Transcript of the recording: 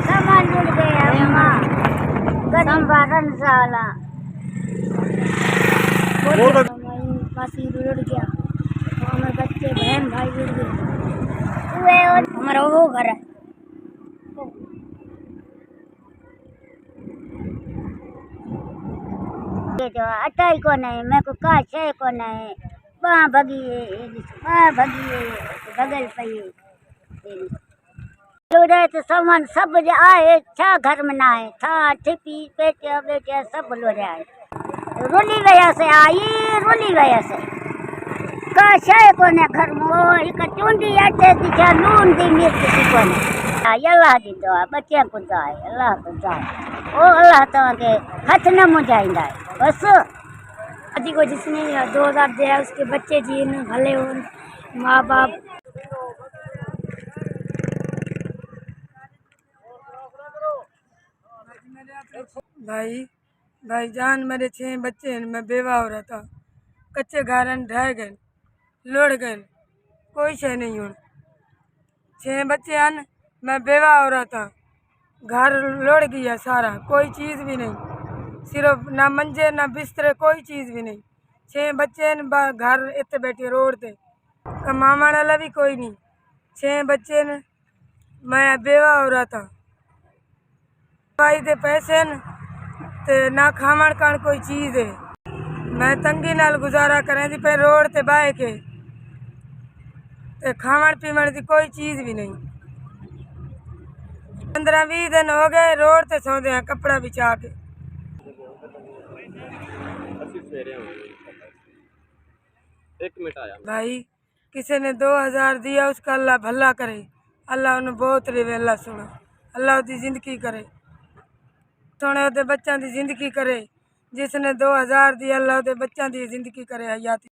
सामान जुड़ गया अम्मा, गरीब साला फांसी रुड़ गया, हमारे बच्चे बहन भाई जुड़ गए, हमारा वो घर है। अटाई को नहीं, मेरे को का छे को नहीं, वहाँ भगी बगल पई तो सामान सब आए, छा घर में ना आए था, ठिपी पेटिया बेटिया सब लो रहे आए, रोली वजह से आई, रोली वजह से का छे को ने घर में एक चुंडी आटे दी जा नून दी मिर्च दी को ने अल्लाह दी दुआ बच्चे को दुआ अल्लाह को दुआ ओ अल्लाह तव्हांखे हथ न मुंझाईंदा है बस। शादी को जिसने 2000 दिया उसके बच्चे जिए भले हो, माँ बाप। भाईजान मेरे 6 बच्चे हैं, मैं बेवा हो रहा था, कच्चे घर ढह गए, लुढ़ गए, कोई शय नहीं हो। 6 बच्चे हैं, मैं बेवा हो रहा था, घर लुढ़ गया सारा, कोई चीज़ भी नहीं, सिर्फ ना मंजे ना बिस्तरे, कोई चीज़ भी नहीं। 6 बच्चे हैं, घर इतने बैठे रोड पे, कमाने वाला भी कोई नहीं। 6 बच्चे हैं, मैं बेवा हो रहा था, भाई दे पैसे न ते ना खावण खान कोई चीज़ है, मैं तंगी नाल गुजारा करें थी पे रोड ते बाह के, ते खावण पीवण की कोई चीज़ भी नहीं। 15-20 दिन हो गए रोड ते सौंदे हैं कपड़ा बिछा के। भाई किसी ने 2000 दिया, उसका अल्लाह भला करे, अल्लाह उन्हें बहुत रेवे, अल्लाह सुना, अल्लाह उसकी जिंदगी करे, सोने उसके बच्चों की जिंदगी करे। जिसने 2000 दिया अल्लाह उसके बच्चों की जिंदगी करे हयाती।